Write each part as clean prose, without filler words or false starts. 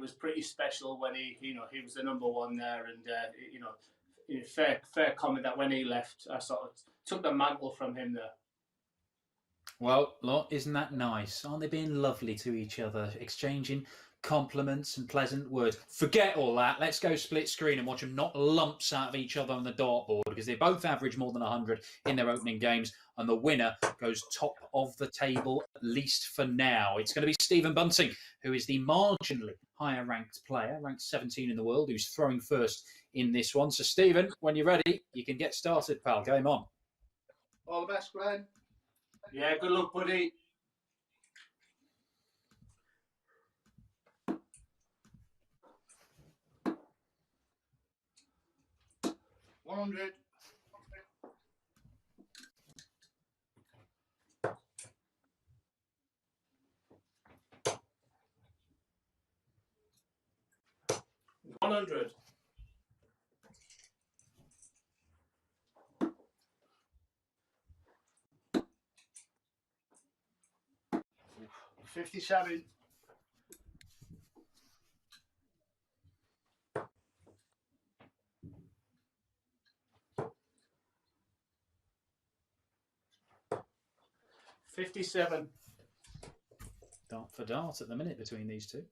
was pretty special when he was the number one there, and fair comment that when he left, I sort of took the mantle from him there. Well, look, isn't that nice? Aren't they being lovely to each other, exchanging compliments and pleasant words? Forget all that. Let's go split screen and watch them knock lumps out of each other on the dartboard, because they both average more than 100 in their opening games, and the winner goes top of the table, at least for now. It's going to be Stephen Bunting, who is the marginally higher ranked player, ranked 17 in the world, who's throwing first in this one. So, Stephen, when you're ready, you can get started, pal. Game on. All the best, Glenn. Yeah, good luck, buddy. $100. $100. $57. $57. Dart for dart at the minute between these two.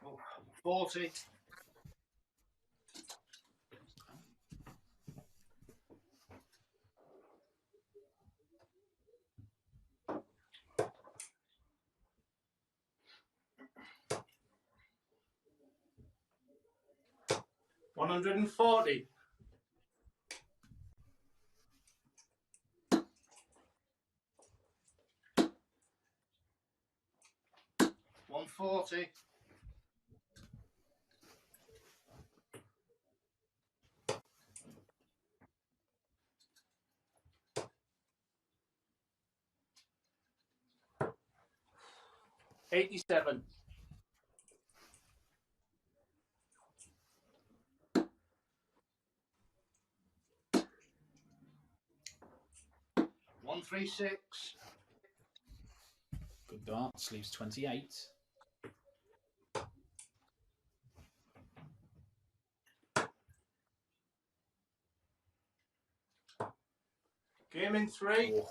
Oh, 40. $140. $140. $87. $136. Good darts, leaves 28. Game in 3. Oh,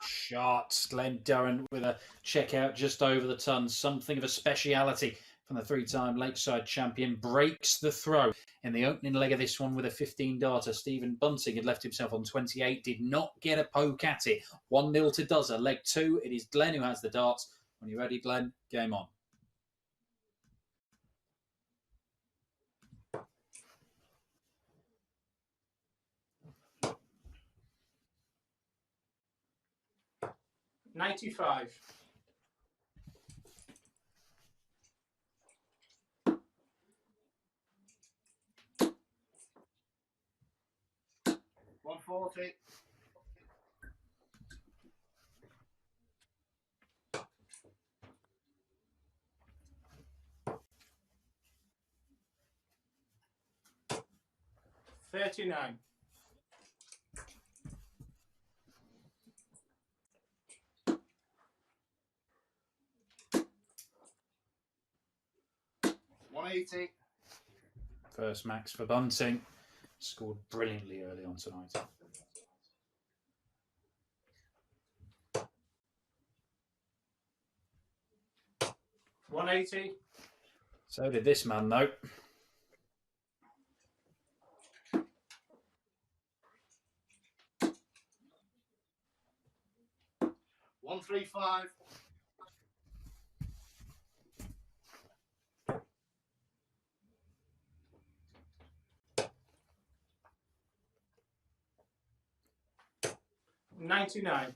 shots. Glenn Durrant with a checkout just over the ton. Something of a speciality from the three-time Lakeside champion. Breaks the throw in the opening leg of this one with a 15-darter. Stephen Bunting had left himself on 28. Did not get a poke at it. 1-0 to Duzza. Leg 2. It is Glenn who has the darts. When you're ready, Glenn, game on. $95. $140. $39. $180. First max for Bunting. Scored brilliantly early on tonight. $180. So did this man, though. $135. $99.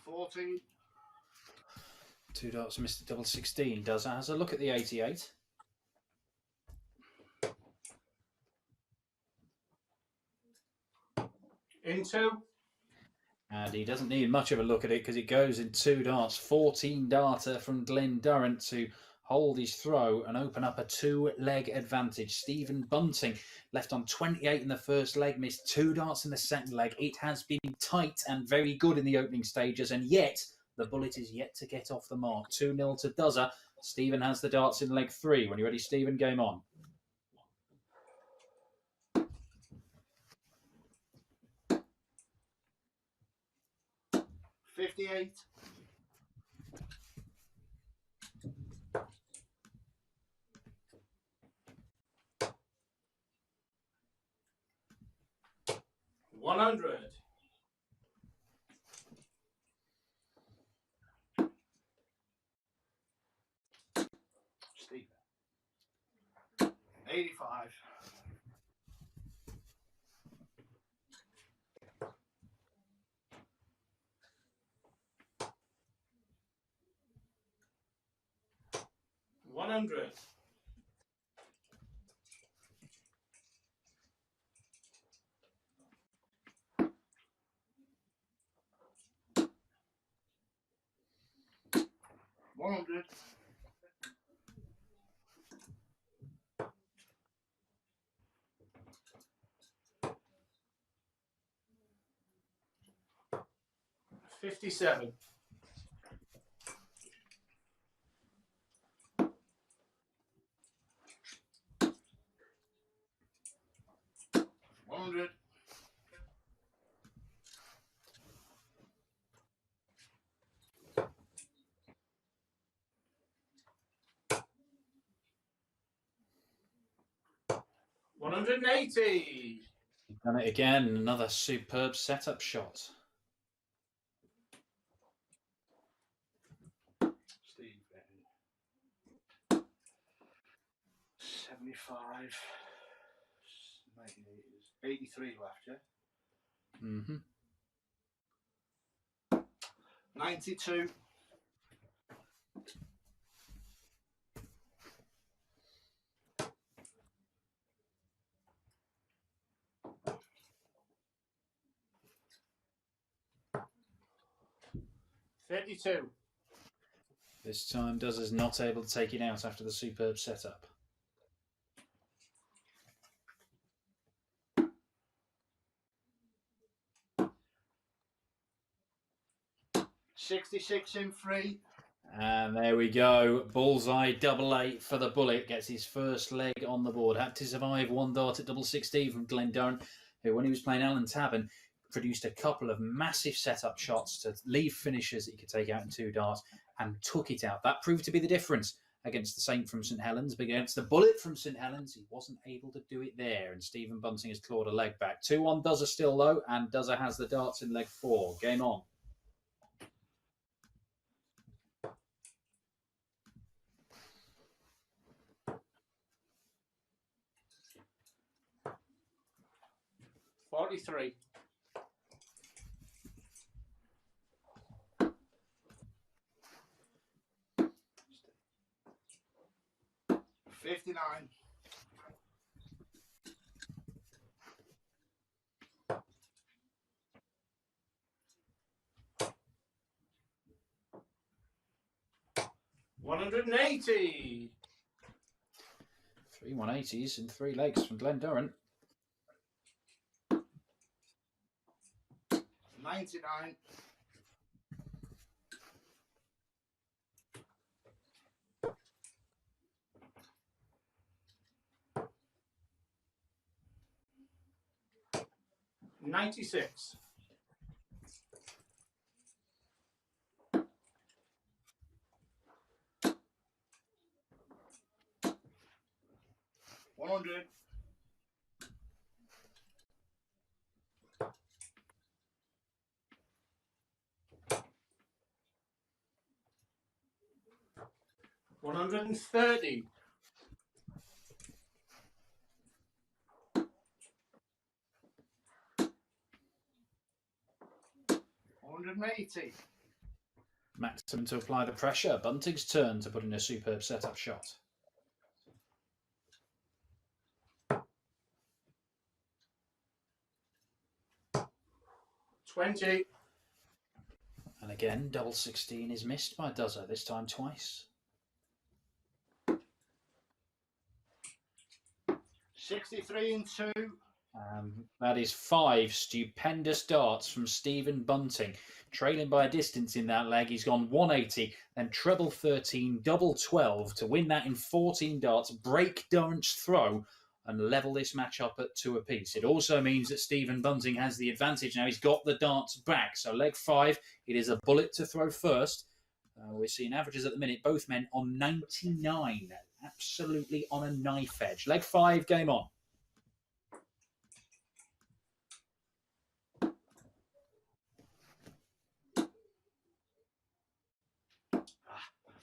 $40. 2 darts, Mr. Double 16 does has a look at the 88. Into. And he doesn't need much of a look at it because it goes in 2 darts. 14 darter from Glenn Durrant to hold his throw and open up a 2-leg advantage. Stephen Bunting left on 28 in the first leg, missed 2 darts in the second leg. It has been tight and very good in the opening stages, and yet the bullet is yet to get off the mark. 2-0 to Duzza. Stephen has the darts in leg 3. When you're ready, Stephen, game on. $58. 100. Steve. 85. 100. 100. 57. 100. 180. Done it again. Another superb setup shot. Steve. 75. 83 left, yeah? Mm-hmm. 92. 32. This time, Duzza's not able to take it out after the superb setup. 66 in 3. And there we go. Bullseye, 8 for the bullet. Gets his first leg on the board. Had to survive 1 dart at 16 from Glenn Durrant, who, when he was playing Alan Tavern, produced a couple of massive setup shots to leave finishers that he could take out in 2 darts and took it out. That proved to be the difference against the Saint from St Helens. But against the bullet from St Helens, he wasn't able to do it there. And Stephen Bunting has clawed a leg back. 2-1 Duzza still low, and Duzza has the darts in leg 4. Game on. $43. 59. 180. 3 180s in 3 legs from Glenn Durrant. 99. 96. 100. 130. 180. Maximum to apply the pressure. Bunting's turn to put in a superb setup shot. 20. And again, 16 is missed by Duzza, this time twice. 63 and 2. That is 5 stupendous darts from Stephen Bunting. Trailing by a distance in that leg. He's gone 180, then treble 13, double 12 to win that in 14 darts, break Durrant's throw, and level this match up at 2 apiece. It also means that Stephen Bunting has the advantage now. He's got the darts back. So leg 5, it is a bullet to throw first. We're seeing averages at the minute, both men on 99. Absolutely on a knife edge. Leg 5, game on.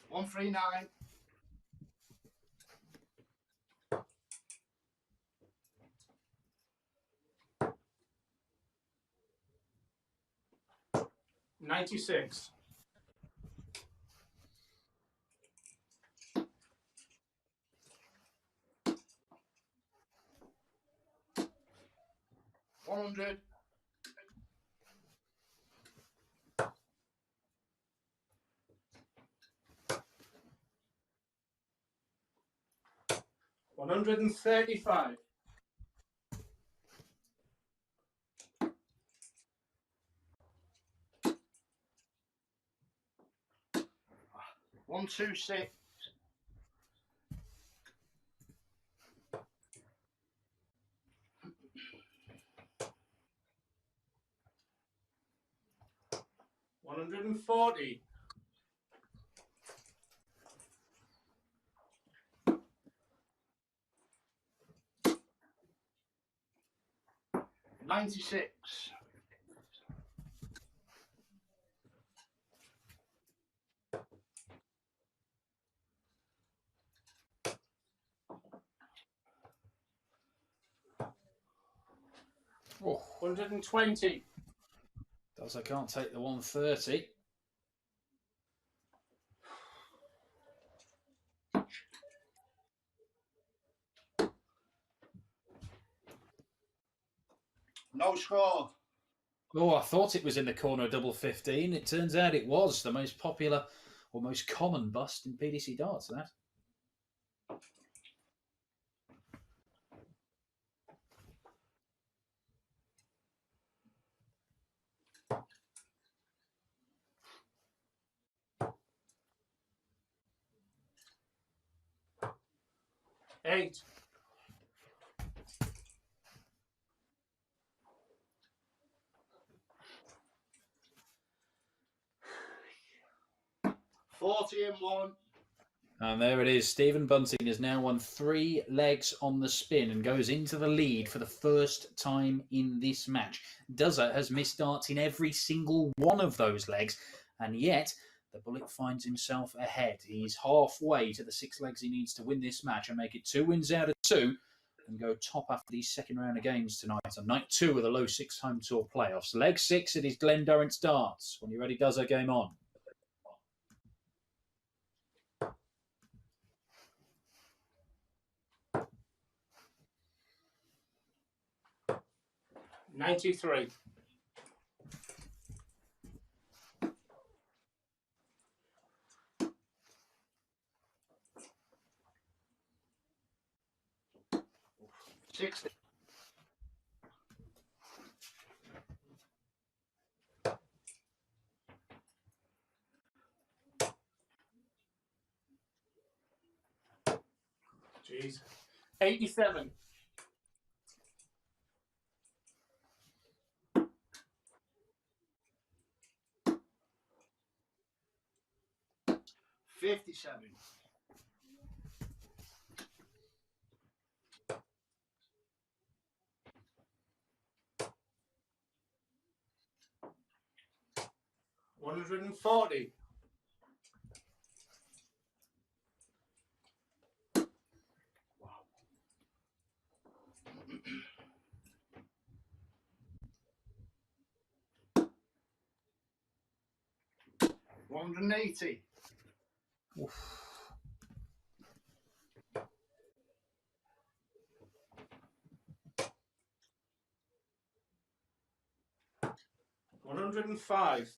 One, 3, 9. $96. 100. 135. 126. 140. 96. 120. Does I can't take the 130. No score. Oh, I thought it was in the corner of double 15. It turns out it was the most popular or most common bust in PDC darts, that. Eight. 40 and 1. And there it is. Stephen Bunting has now won 3 legs on the spin and goes into the lead for the first time in this match. Duzza has missed darts in every single one of those legs, and yet the bullet finds himself ahead. He's halfway to the 6 legs he needs to win this match and make it 2 wins out of 2 and go top after these second round of games tonight on night 2 of the Low6 Home Tour playoffs. Leg 6, it is Glenn Durrant's darts. When you're ready, Duzza, game on. $93. 60. 87. 57. 140. 180. Oof. 105.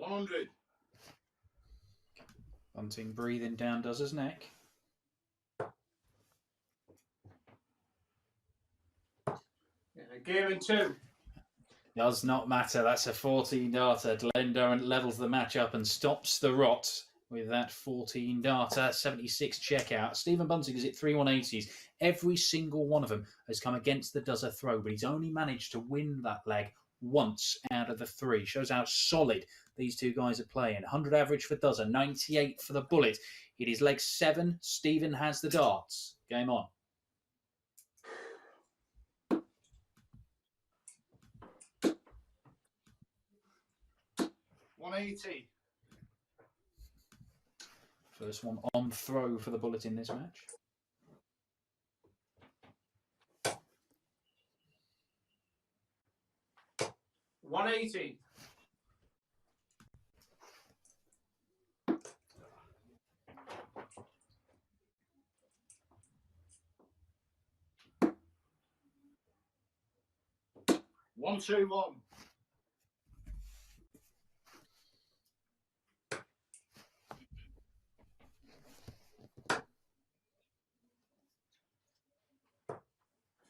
100. Bunting breathing down Dozzer's neck. Game in 2. Does not matter. That's a 14 darter. Glenn Durrant levels the match up and stops the rot with that 14 darter. 76 checkout. Stephen Bunting has hit 3 180s. Every single one of them has come against the Dozer throw, but he's only managed to win that leg once out of the 3. Shows how solid these two guys are playing. 100 average for Dozer, 98 for the Bullet. It is leg 7. Stephen has the darts. Game on. 180. First one on throw for the Bullet in this match. $180. 121.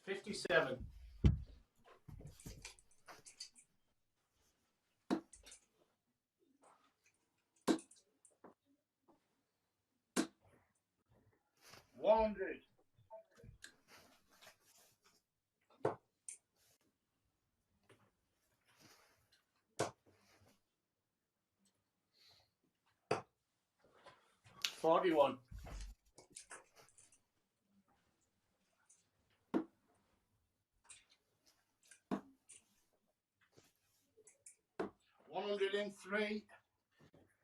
57. 100. 41. 103.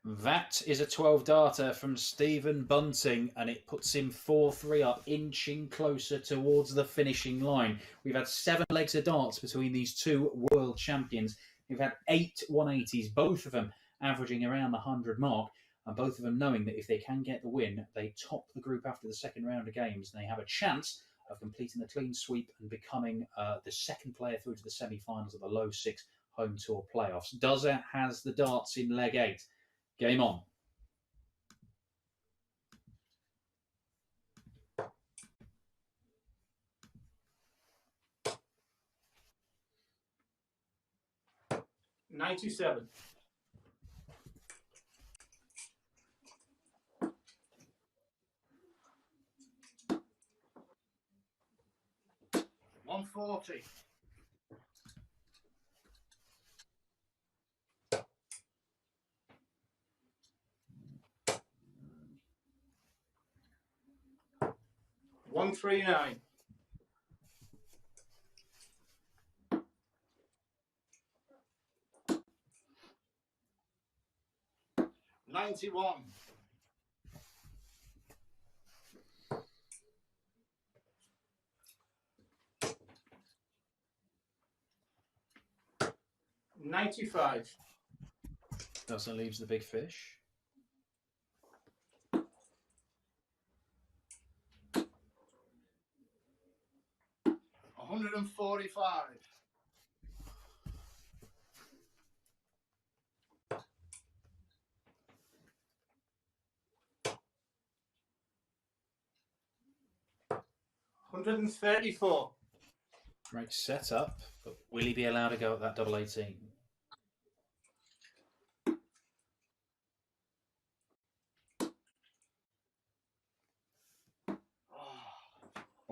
That is a 12 darter from Stephen Bunting, and it puts him 4-3 up, inching closer towards the finishing line. We've had 7 legs of darts between these two world champions. We've had 8 180s, both of them averaging around the 100 mark, and both of them knowing that if they can get the win, they top the group after the second round of games, and they have a chance of completing the clean sweep and becoming the second player through to the semi-finals of the Low6 home tour playoffs. Dozer has the darts in leg 8. Game on. $97. 140. 139. 91. 95. Dozer leaves the big fish. 145. 134. Great setup, but will he be allowed to go at that double 18?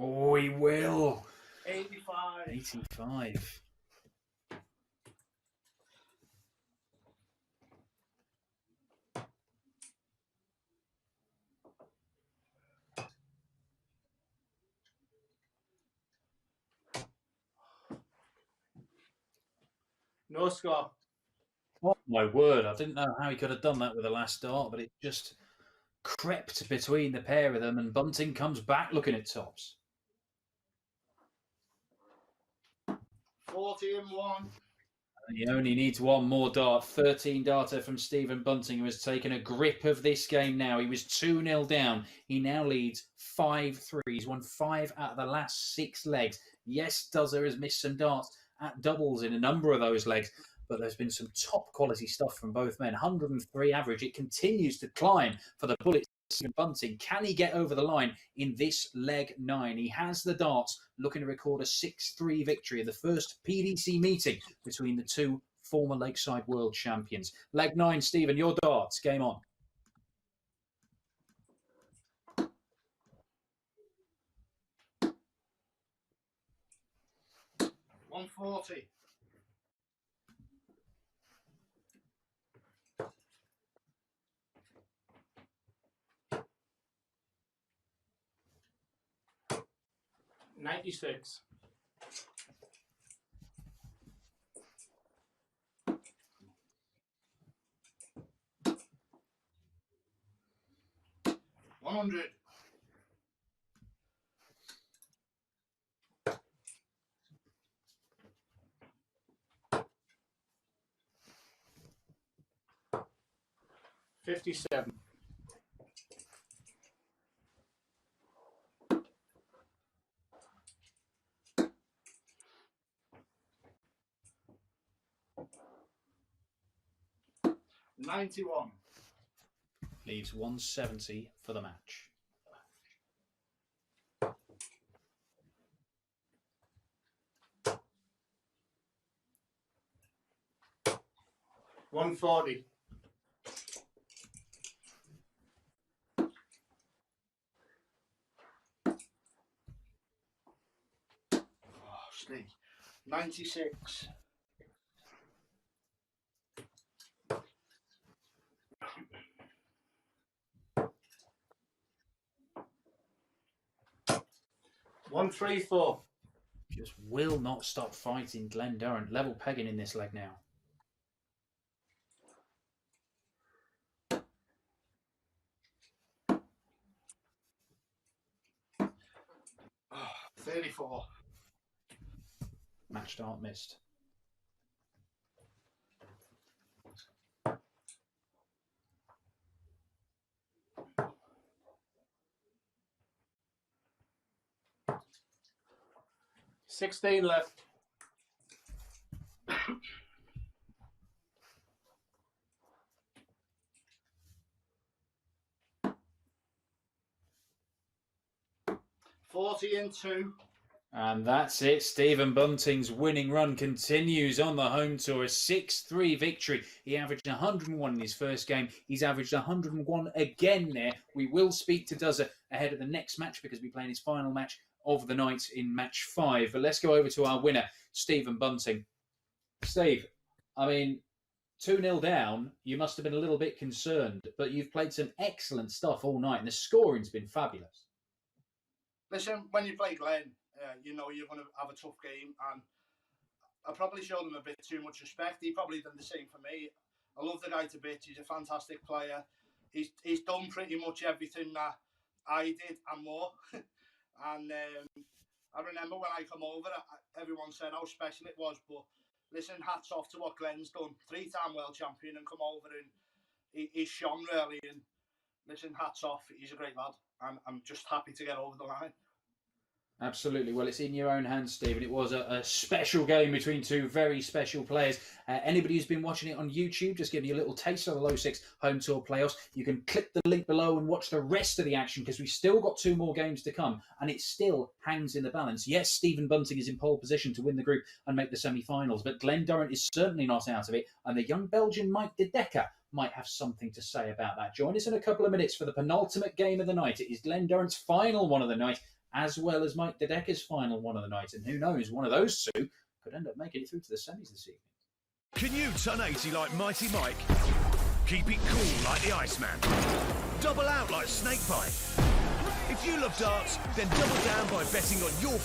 Oh, he will. 85. 85. No score. Oh my word, I didn't know how he could have done that with the last dart, but it just crept between the pair of them, and Bunting comes back looking at tops. 40 and 1. He only needs one more dart. 13 darter from Stephen Bunting, who has taken a grip of this game now. He was 2-0 down. He now leads 5-3. He's won 5 out of the last 6 legs. Yes, Dozer has missed some darts at doubles in a number of those legs, but there's been some top quality stuff from both men. 103 average. It continues to climb for the Bullets. Stephen Bunting, can he get over the line in this leg 9? He has the darts, looking to record a 6-3 victory in the first PDC meeting between the two former Lakeside World Champions. Leg 9, Stephen, your darts, game on. $140. $96. $100. $57. $91. Leaves 170 for the match. $140. Oh, Steve. 96. $134. Just will not stop fighting Glenn Durrant. Level pegging in this leg now. Oh, 34. Match start missed. $16 left. $40-2. And that's it. Stephen Bunting's winning run continues on the home tour. A 6-3 victory. He averaged 101 in his first game. He's averaged 101 again there. We will speak to Duzza ahead of the next match because we're playing his final match of the night in match 5. But let's go over to our winner, Stephen Bunting. Steve, I mean, 2-0 down, you must have been a little bit concerned, but you've played some excellent stuff all night and the scoring's been fabulous. Listen, when you play Glenn, you know you're going to have a tough game, and I probably showed him a bit too much respect. He probably done the same for me. I love the guy to bits. He's a fantastic player. He's done pretty much everything that I did and more. And I remember when I come over, everyone said how special it was. But listen, hats off to what Glenn's done. 3-time world champion and come over and he's shone really. And listen, hats off. He's a great lad. I'm just happy to get over the line. Absolutely. Well, it's in your own hands, Stephen. It was a special game between two very special players. Anybody who's been watching it on YouTube, just giving you a little taste of the Low6 home tour playoffs. You can click the link below and watch the rest of the action because we've still got 2 more games to come and it still hangs in the balance. Yes, Stephen Bunting is in pole position to win the group and make the semi-finals, but Glenn Durrant is certainly not out of it, and the young Belgian Mike De Decker might have something to say about that. Join us in a couple of minutes for the penultimate game of the night. It is Glenn Durrant's final one of the night, as well as Mike De Decker's final one of the night. And who knows, one of those two could end up making it through to the semis this evening. Can you turn 80 like Mighty Mike? Keep it cool like the Iceman? Double out like Snakebite? If you love darts, then double down by betting on your